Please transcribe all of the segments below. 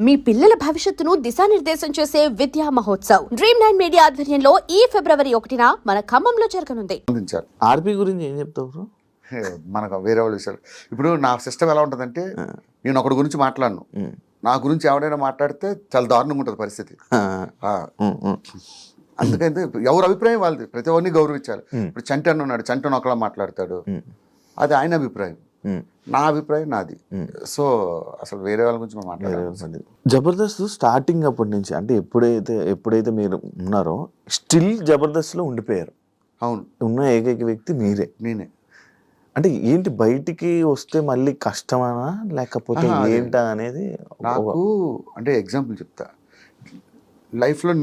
మీ పిల్లల భవిష్యత్తును దిశానిర్దేశం చేసే విద్యా మహోత్సవ్ Dream9 మీడియా ఆధ్వర్యంలో ఈ ఫిబ్రవరి 1న మన ఖమ్మంలో జరగనుంది. ఆర్పి గురించి ఏం చెప్తావు బ్రో? మనకు వేరే వాళ్ళు విషయాలు. ఇప్పుడు నా సిస్టమ్ ఎలా ఉంటుందంటే, నేను ఒకటి గురించి మాట్లాడను, నా గురించి ఎవడైనా మాట్లాడితే చాలా దారుణంగా ఉంటుంది పరిస్థితి. అందుకైతే ఎవరి అభిప్రాయం వాళ్ళది, ప్రతి ఒక్కరిని గౌరవించాలి. ఇప్పుడు చంటి అన్న ఉన్నాడు, చంటి ఒకలా మాట్లాడతాడు, అది ఆయన అభిప్రాయం, నా అభిప్రాయం నాది. సో అసలు వేరే వాళ్ళ గురించి మనం మాట్లాడాలి. జబర్దస్త్ స్టార్టింగ్ అప్పటి నుంచి అంటే ఎప్పుడైతే మీరు ఉన్నారో స్టిల్ జబర్దస్త్లో ఉండిపోయారు. అవును, ఉన్న ఏకైక వ్యక్తి మీరే. నేనే. అంటే ఏంటి బయటికి వస్తే మళ్ళీ కష్టమనా లేకపోతే ఏంటా అనేది నాకు అంటే ఎగ్జాంపుల్ చెప్తా. లైఫ్లో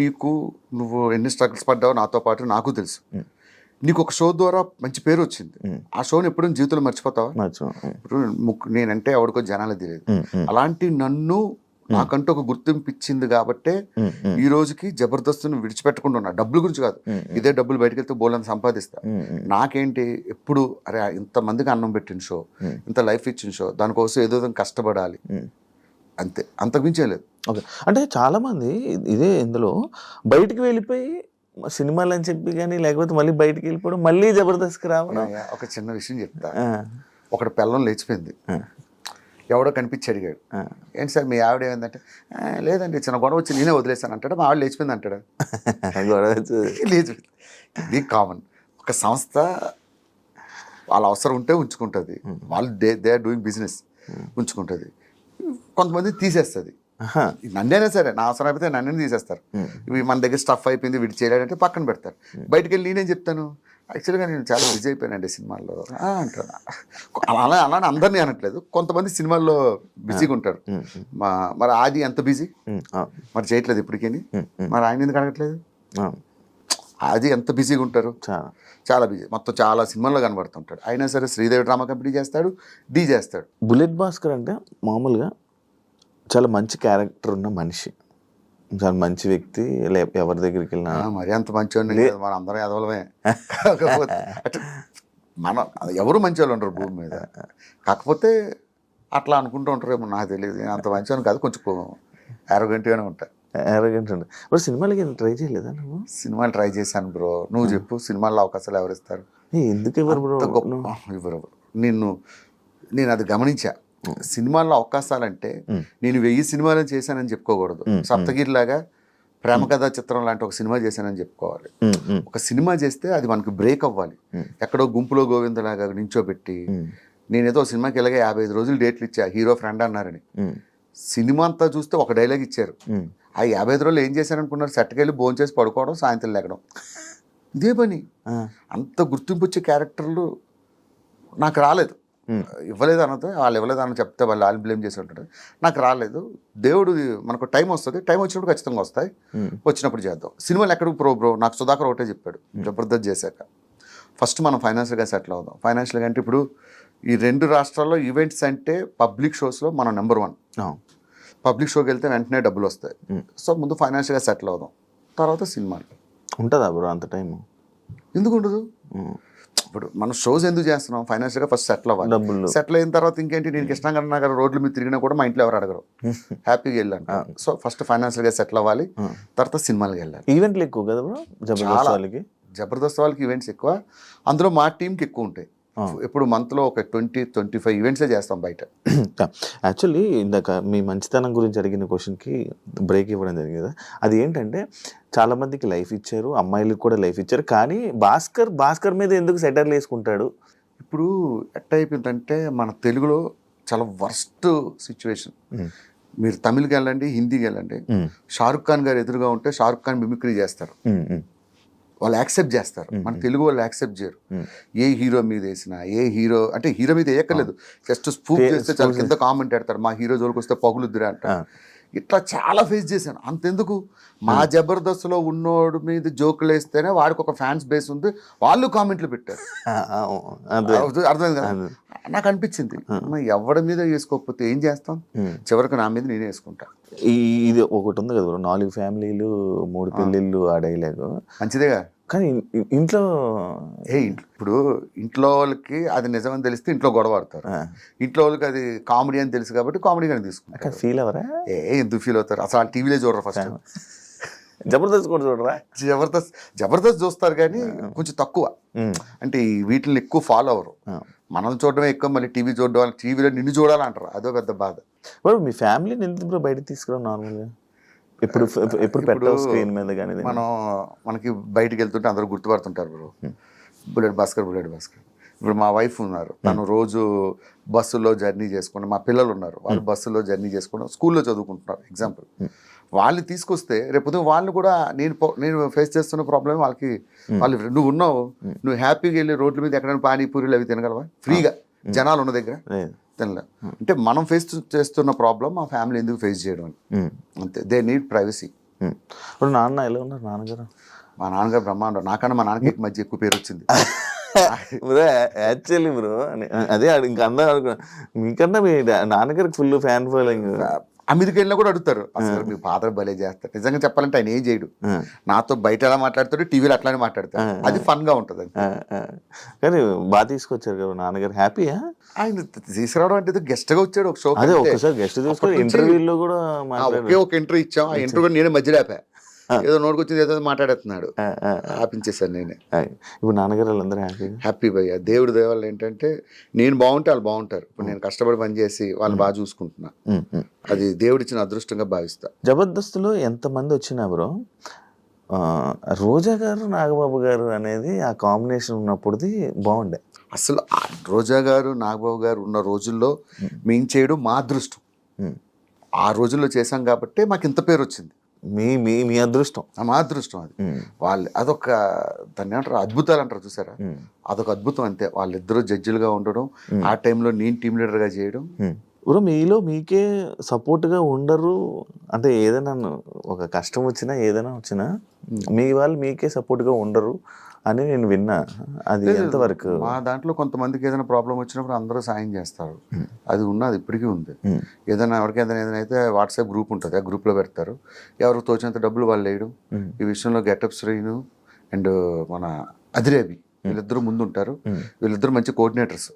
నువ్వు ఎన్ని స్ట్రగుల్స్ పడ్డావో నాతో పాటు నాకు తెలుసు. నీకు ఒక షో ద్వారా మంచి పేరు వచ్చింది, ఆ షోని ఎప్పుడు జీవితంలో మర్చిపోతావా? ఇప్పుడు నేనంటే ఎవరికో జనాలు తెలియదు, అలాంటి నన్ను నాకంటూ ఒక గుర్తింపు ఇచ్చింది కాబట్టే ఈ రోజుకి జబర్దస్త్ను విడిచిపెట్టకుండా ఉన్నా. డబ్బుల గురించి కాదు, ఇదే డబ్బులు బయటకు వెళ్తే బోల్ని సంపాదిస్తా. నాకేంటి ఎప్పుడు అరే ఇంతమందికి అన్నం పెట్టిన షో, ఇంత లైఫ్ ఇచ్చిన షో, దానికోసం ఏదో కష్టపడాలి అంతే, అంతకుమించే లేదు. ఓకే, అంటే చాలా మంది ఇదే ఇందులో బయటికి వెళ్ళిపోయి సినిమాలు అని చెప్పి కానీ లేకపోతే మళ్ళీ బయటికి వెళ్ళిపోవడం, మళ్ళీ జబర్దస్త్కి రావడం. ఒక చిన్న విషయం చెప్తా. ఒకటి పిల్లం లేచిపోయింది, ఎవడో కనిపించి అడిగాడు, ఏంటి సార్ మీ ఆవిడ ఏమైందంటే, లేదండి చిన్న గొడవ వచ్చి నేనే వదిలేస్తాను అంటాడు. మా ఆవిడ లేచిపోయింది అంటాడు. లేచిపోయింది, ఇది కామన్. ఒక సంస్థ వాళ్ళ అవసరం ఉంటే ఉంచుకుంటుంది, వాళ్ళు దే ఆర్ డూయింగ్ బిజినెస్ ఉంచుకుంటుంది. కొంతమంది తీసేస్తుంది, నన్నైనా సరే నా అవసరం అయిపోతే నన్ను తీసేస్తారు. ఇవి మన దగ్గర స్టఫ్ అయిపోయింది వీడు చేయలేడంటే పక్కన పెడతారు. బయటకు వెళ్ళి నేనేం చెప్తాను, యాక్చువల్గా నేను చాలా బిజీ అయిపోయానండి సినిమాల్లో అంటాను. అలానే అందరినీ అనట్లేదు, కొంతమంది సినిమాల్లో బిజీగా ఉంటారు. మరి ఆది ఎంత బిజీ, మరి చేయట్లేదు ఇప్పటికీ, మరి ఆయన ఎందుకు అడగట్లేదు? ఆది ఎంత బిజీగా ఉంటారు, చాలా బిజీ, మొత్తం చాలా సినిమాల్లో కనబడుతుంటాడు. అయినా సరే శ్రీదేవి డ్రామా కంపెనీ చేస్తాడు, డీ చేస్తాడు. బుల్లెట్ భాస్కర్ అంటే మామూలుగా చాలా మంచి క్యారెక్టర్ ఉన్న మనిషి, చాలా మంచి వ్యక్తి, ఎవరి దగ్గరికి వెళ్ళినా మరి అంత మంచివాడిని మన అందరం ఎదవలమే. కాకపోతే మన ఎవరు మంచి వాళ్ళు ఉంటారు భూమి మీద, కాకపోతే అట్లా అనుకుంటూ ఉంటారేమో నాకు తెలియదు. అంత మంచివాడిని కాదు, కొంచెం యారోగెంట్గానే ఉంటాయి. యారోగెంట్ అండి. ఇప్పుడు సినిమాలకి ట్రై చేయలేదా నువ్వు? సినిమాలు ట్రై చేశాను బ్రో. నువ్వు చెప్పు, సినిమాల్లో అవకాశాలు ఎవరు ఇస్తారు? ఎందుకు ఇవ్వరు బ్రో? ఇవ్వరు. నేను అది గమనించా. సినిమాల్లో అవకాశాలంటే నేను 1000 సినిమాలు చేశానని చెప్పుకోకూడదు. సప్తగిరిలాగా ప్రేమ కథా చిత్రం లాంటి ఒక సినిమా చేశానని చెప్పుకోవాలి. ఒక సినిమా చేస్తే అది మనకు బ్రేక్ అవ్వాలి. ఎక్కడో గుంపులో గోవిందలాగా నించోబెట్టి నేనేదో సినిమాకి ఇలాగే 55 రోజులు డేట్లు ఇచ్చా, హీరో ఫ్రెండ్ అన్నారని. సినిమా అంతా చూస్తే ఒక డైలాగ్ ఇచ్చారు. ఆ 55 రోజులు ఏం చేశారనుకున్నారు? సెట్కి వెళ్ళి భోజనం చేసి పడుకోవడం, సాయంత్రం లేకడం, ఇదే పని. అంత గుర్తింపు వచ్చే క్యారెక్టర్లు నాకు రాలేదు. ఇవ్వలేదు అన్నది వాళ్ళు ఇవ్వలేదు అని చెప్తే వాళ్ళు బ్లేమ్ చేసి ఉంటారు. నాకు రాలేదు. దేవుడు మనకు టైం వస్తుంది, టైం వచ్చినప్పుడు ఖచ్చితంగా వస్తాయి, వచ్చినప్పుడు చేద్దాం. సినిమాలు ఎక్కడికి బ్రో నాకు సుధాకర్ ఒకటే చెప్పాడు జబర్దస్త్ చేశాక, ఫస్ట్ మనం ఫైనాన్షియల్గా సెటిల్ అవుదాం. ఫైనాన్షియల్గా అంటే ఇప్పుడు ఈ 2 రాష్ట్రాల్లో ఈవెంట్స్ అంటే పబ్లిక్ షోస్లో మనం నెంబర్ 1. పబ్లిక్ షోకి వెళ్తే వెంటనే డబ్బులు వస్తాయి. సో ముందు ఫైనాన్షియల్గా సెటిల్ అవుదాం, తర్వాత సినిమాలు. ఉంటుందా బ్రో అంత టైము? ఎందుకు ఉండదు? ఇప్పుడు మనం షోస్ ఎందుకు చేస్తున్నాం? ఫైనాన్షియల్గా ఫస్ట్ సెటిల్ అవ్వాలి. సెటిల్ అయిన తర్వాత ఇంకేంటి, నేను కృష్ణాగర్ నగర్ రోడ్ల మీద తిరిగినా కూడా మా ఇంట్లో ఎవరు అడగరు, హ్యాపీగా వెళ్ళాను. సో ఫస్ట్ ఫైనాన్షియల్గా సెటిల్ అవ్వాలి, తర్వాత సినిమాలకి వెళ్ళాలి. ఈవెంట్లు ఎక్కువ కదా బ్రో జబర్దస్త్ వాళ్ళకి ఈవెంట్స్ ఎక్కువ, అందులో మా టీంకి ఎక్కువ ఉంటాయి. ఇప్పుడు మంత్లో ఒక 20-25 ఈవెంట్సే చేస్తాం బయట. యాక్చువల్లీ ఇందాక మీ మంచితనం గురించి అడిగిన క్వశ్చన్కి బ్రేక్ ఇవ్వడం జరిగింది కదా, అది ఏంటంటే చాలామందికి లైఫ్ ఇచ్చారు, అమ్మాయిలకు కూడా లైఫ్ ఇచ్చారు, కానీ భాస్కర్ మీద ఎందుకు సెటర్లు వేసుకుంటాడు? ఇప్పుడు ఎట్ట అయిపోయిందంటే మన తెలుగులో చాలా వర్స్ట్ సిచ్యువేషన్. మీరు తమిళకి వెళ్ళండి, హిందీకి వెళ్ళండి, షారుఖ్ ఖాన్ గారు ఎదురుగా ఉంటే షారుఖ్ ఖాన్ మిమిక్రీ చేస్తారు, వాళ్ళు యాక్సెప్ట్ చేస్తారు. మన తెలుగు వాళ్ళు యాక్సెప్ట్ చేయరు. ఏ హీరో మీద వేసినా, ఏ హీరో అంటే హీరో మీద వేయక్కర్లేదు, జస్ట్ స్పూప్ చేస్తే చాలా కింద కామెంట్ పెడతారు, మా హీరో జోలికి వస్తే పగులుద్దురా అంటారు. ఇట్లా చాలా ఫేస్ చేశాను. అంతెందుకు, మా జబర్దస్త్లో ఉన్నోడు మీద జోకులు వేస్తేనే వాడికి ఒక ఫ్యాన్స్ బేస్ ఉంది, వాళ్ళు కామెంట్లు పెట్టారు. అర్థమైంది కదా? నాకు అనిపించింది ఎవరి మీద వేసుకోకపోతే ఏం చేస్తాం, చివరికి నా మీద నేనే వేసుకుంటా. ఇది ఒకటి ఉంది కదా 4 ఫ్యామిలీలు 3 పెళ్ళిళ్ళు, ఆ డైలాగ్ మంచిదేగా. కానీ ఇంట్లో ఇప్పుడు ఇంట్లో వాళ్ళకి అది నిజమని తెలిస్తే ఇంట్లో గొడవ పడతారు, ఇంట్లో వాళ్ళకి అది కామెడీ అని తెలుసు కాబట్టి కామెడీగానే తీసుకుంటారు. ఫీల్ అవరా? ఎందుకు ఫీల్ అవుతారు? అసలు ఆ టీవీలో చూడరు ఫస్ట్. జబర్దస్త్ కూడా చూడరా? జబర్దస్త్ చూస్తారు కానీ కొంచెం తక్కువ, అంటే వీటిని ఎక్కువ ఫాలో అవ్వరు. మనం చూడడమే ఎక్కువ, మళ్ళీ టీవీ చూడడం, టీవీలో నిన్ను చూడాలంటారు, అదో పెద్ద బాధ. ఇప్పుడు మీ ఫ్యామిలీని ఎందుకు బయటకు తీసుకురావు నార్మల్గా? ఎప్పుడు పెట్టావు స్క్రీన్ మీద కానీ? మనకి బయటికి వెళ్తుంటే అందరూ గుర్తుపడుతుంటారు బ్రో, బుల్లెట్ భాస్కర్. ఇప్పుడు మా వైఫ్ ఉన్నారు, తను రోజు బస్సులో జర్నీ చేసుకుని, మా పిల్లలు ఉన్నారు, వాళ్ళు బస్సులో జర్నీ చేసుకుని స్కూల్లో చదువుకుంటున్నారు ఎగ్జాంపుల్. వాళ్ళని తీసుకొస్తే రేపు వాళ్ళని కూడా నేను ఫేస్ చేస్తున్న ప్రాబ్లమ్ వాళ్ళకి, వాళ్ళు నువ్వు ఉన్నావు, నువ్వు హ్యాపీగా వెళ్ళి రోడ్ల మీద ఎక్కడైనా పానీపూరీలు అవి తినగలవా ఫ్రీగా జనాలు ఉన్న దగ్గర? తినలే. అంటే మనం ఫేస్ చేస్తున్న ప్రాబ్లం మా ఫ్యామిలీ ఎందుకు ఫేస్ చేయడం అని, అంతే. They need privacy. ఇప్పుడు నాన్న ఎలా ఉన్నారు? నాన్నగారు? మా నాన్నగారు బ్రహ్మాండం. నాకన్నా మా నాన్నకి మధ్య ఎక్కువ పేరు వచ్చింది. యాక్చువల్లీ బ్రో అదే ఇంకా అందరూ మీకన్నా మీ నాన్నగారికి ఫుల్ ఫ్యాన్ ఫాలోయింగ్. అమెరికా వెళ్ళినా కూడా అడుగుతారు, అసలు మీ ఫాదర్ భలే చేస్తారు. నిజంగా చెప్పాలంటే ఆయన ఏం చేయడు, నాతో బయట ఎలా మాట్లాడతాడు, టీవీలో అట్లానే మాట్లాడతాడు, అది ఫన్ గా ఉంటది. కానీ బాగా తీసుకొచ్చారు కదా నాన్నగారు, హ్యాపీయా? ఆయన తీసుకురావడం అంటే గెస్ట్ గా వచ్చాడు ఒక షో. అదే ఒకసారి గెస్ట్ తీసుకొని ఇంటర్వ్యూలో కూడా ఒక ఇంటర్వ్యూ ఇచ్చాం, ఆ ఇంటర్వ్యూ నేనే మధ్యలో ఆపా, ఏదో నోటుకొచ్చింది ఏదో మాట్లాడేస్తున్నాడు, ఆపించేసాను నేనే. ఇప్పుడు నాన్నగారు వాళ్ళందరూ హ్యాపీ భయ్య. దేవుడి దేవాళ్ళు ఏంటంటే నేను బాగుంటే వాళ్ళు బాగుంటారు. ఇప్పుడు నేను కష్టపడి పనిచేసి వాళ్ళని బాగా చూసుకుంటున్నా, అది దేవుడిచ్చిన అదృష్టంగా భావిస్తా. జబర్దస్త్లో ఎంతమంది వచ్చినా బ్రో, రోజా గారు నాగబాబు గారు అనేది ఆ కాంబినేషన్ ఉన్నప్పుడుది బాగుండే. అసలు రోజా గారు నాగబాబు గారు ఉన్న రోజుల్లో మేము చేయడం మా అదృష్టం. ఆ రోజుల్లో చేశాం కాబట్టి మాకు ఇంత పేరు వచ్చింది. మీ అదృష్టం, మా అదృష్టం అది. వాళ్ళు అదొక దాన్ని ఏమంటారు, అద్భుతాలు అంటారు చూసారా, అదొక అద్భుతం అంతే. వాళ్ళిద్దరూ జడ్జిలుగా ఉండడం, ఆ టైంలో నేను టీమ్ లీడర్గా చేయడం. ఇప్పుడు మీలో మీకే సపోర్ట్గా ఉండరు అంటే, ఏదైనా ఒక కష్టం వచ్చినా ఏదైనా వచ్చినా మీ వాళ్ళు మీకే సపోర్ట్గా ఉండరు అని నేను విన్నా, అది ఎంతవరకు? మా దాంట్లో కొంతమందికి ఏదైనా ప్రాబ్లం వచ్చినప్పుడు అందరూ సాయం చేస్తారు, అది ఉన్నది ఇప్పటికీ ఉంది. ఏదైనా ఎవరికైనా ఏదైనా అయితే వాట్సాప్ గ్రూప్ ఉంటుంది, ఆ గ్రూప్లో పెడతారు, ఎవరికి తోచినంత డబ్బులు వాళ్ళు వేయడం. ఈ విషయంలో గెటప్ శ్రీను అండ్ మన అదిరేబి వీళ్ళిద్దరూ ముందు ఉంటారు, వీళ్ళిద్దరూ మంచి కోఆర్డినేటర్స్.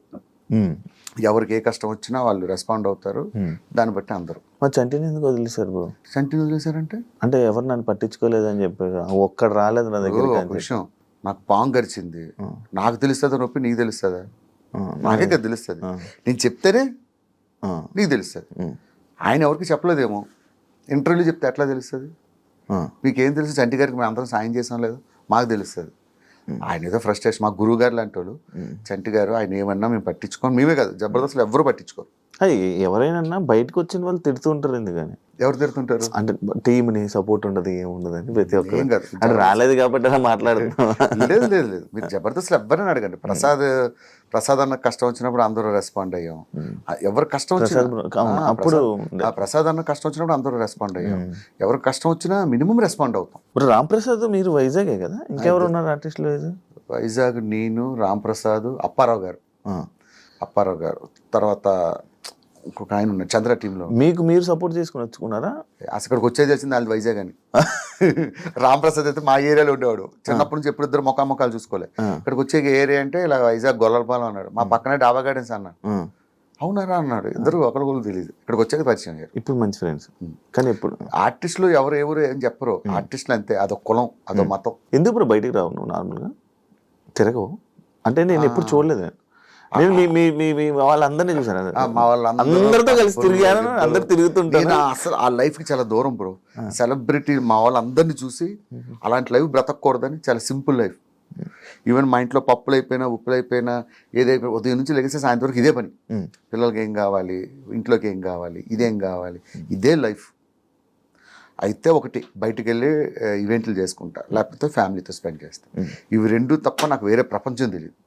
ఎవరికి ఏ కష్టం వచ్చినా వాళ్ళు రెస్పాండ్ అవుతారు, దాన్ని బట్టి అందరూ. మరి చంటిని ఎందుకు వదిలేశారు బ్రో? చంటిని వదిలేశారంటే అంటే ఎవరు నన్ను పట్టించుకోలేదని చెప్పారు, ఒక్కడు రాలేదు నా దగ్గర. విషయం, నాకు పాము గరిచింది, నాకు తెలుస్తుందా నొప్పి నీకు తెలుస్తుందా? నాకే కదా తెలుస్తుంది, నేను చెప్తేనే నీకు తెలుస్తుంది. ఆయన ఎవరికి చెప్పలేదేమో, ఇంటర్వ్యూలో చెప్తే ఎట్లా తెలుస్తుంది? మీకేం తెలుసు చంటి గారికి మేము అందరం సాయం చేసాం లేదు, మాకు తెలుస్తుంది. ఆయన ఏదో ఫ్రస్ట్రేషన్, మా గురువు గారు లాంటి వాళ్ళు చంటి గారు, ఆయన ఏమన్నా మేము పట్టించుకోం. మేమే కాదు, జబర్దస్త్లో ఎవరు పట్టించుకోరు. ఎవరైనా బయటకు వచ్చిన వాళ్ళు తిడుతూ ఉంటారు, ఎందుకని? ఎవరు తిడుతుంటారు? అంటే టీంని సపోర్ట్ ఉండదు, ఏముండదు అని ప్రతి ఒక్కరు. అంటే రాలేదు కాబట్టి అలా మాట్లాడుతున్నాం. లేదు లేదు లేదు, మీరు జబర్దస్త్లో ఎవరైనా అడగండి. ప్రసాద్ అన్న కష్టం వచ్చినప్పుడు అందరూ రెస్పాండ్ అయ్యాం. ఎవరు కష్టం అప్పుడు ప్రసాద్ అన్న కష్టం వచ్చినప్పుడు అందరూ రెస్పాండ్ అయ్యాం. ఎవరు కష్టం వచ్చినా మినిమం రెస్పాండ్ అవుతాం. ఇప్పుడు రామ్ ప్రసాద్ మీరు వైజాగే కదా, ఇంకెవరు ఉన్నారు ఆర్టిస్టులు? వైజాగ్ నేను, రామ్ ప్రసాద్, అప్పారావు గారు, తర్వాత ఇంకొక ఆయన ఉన్నారు చంద్ర టీంలో. మీరు సపోర్ట్ చేసుకుని వచ్చుకున్నారా? అక్కడికి వచ్చేది తెలిసింది వాళ్ళు వైజాగ్ అని. రామ్ ప్రసాద్ అయితే మా ఏరియాలో ఉండేవాడు, చిన్నప్పటి నుంచి ఎప్పుడు ఇద్దరు మొఖాలు చూసుకోలే. ఇక్కడికి వచ్చే ఏరియా అంటే ఇలా వైజాగ్ గొల్లపాలెం అన్నాడు, మా పక్కనే డాబా గార్డెన్స్ అన్నాడు. అవునారా అన్నాడు, ఇద్దరు ఒకరికి తెలియదు. ఇక్కడికి వచ్చాక పరిచయం అయ్యారు, ఇప్పుడు మంచి ఫ్రెండ్స్. కానీ ఇప్పుడు ఆర్టిస్టులు ఎవరు ఏం చెప్పరు, ఆర్టిస్టులు అంతే, అదొక కులం, అదొక మతం. ఎందుకు ఇప్పుడు బయటికి రావు నువ్వు? నార్మల్గా తిరగవు అంటే నేను ఎప్పుడు చూడలేదు. నేను మీ వాళ్ళందరినీ చూసాను, మా వాళ్ళందరితో కలిసి తిరిగాను, అందరు తిరుగుతుంటాను. అసలు ఆ లైఫ్ కి చాలా దూరం బ్రో. సెలబ్రిటీ మా వాళ్ళందరినీ చూసి అలాంటి లైఫ్ బ్రతకూడదని, చాలా సింపుల్ లైఫ్. ఈవెన్ మా ఇంట్లో పప్పులు అయిపోయినా, ఉప్పులు అయిపోయినా, ఏదైపోయినా ఉదయం నుంచి లెగిస్తే సాయంత్రం వరకు ఇదే పని. పిల్లలకి ఏం కావాలి, ఇంట్లోకి ఏం కావాలి, ఇదేం కావాలి, ఇదే లైఫ్. అయితే ఒకటి బయటికి వెళ్ళి ఈవెంట్లు చేసుకుంటా, లేకపోతే ఫ్యామిలీతో స్పెండ్ చేస్తా. ఇవి రెండు తప్ప నాకు వేరే ప్రపంచం తెలియదు.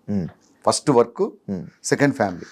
First work, second family.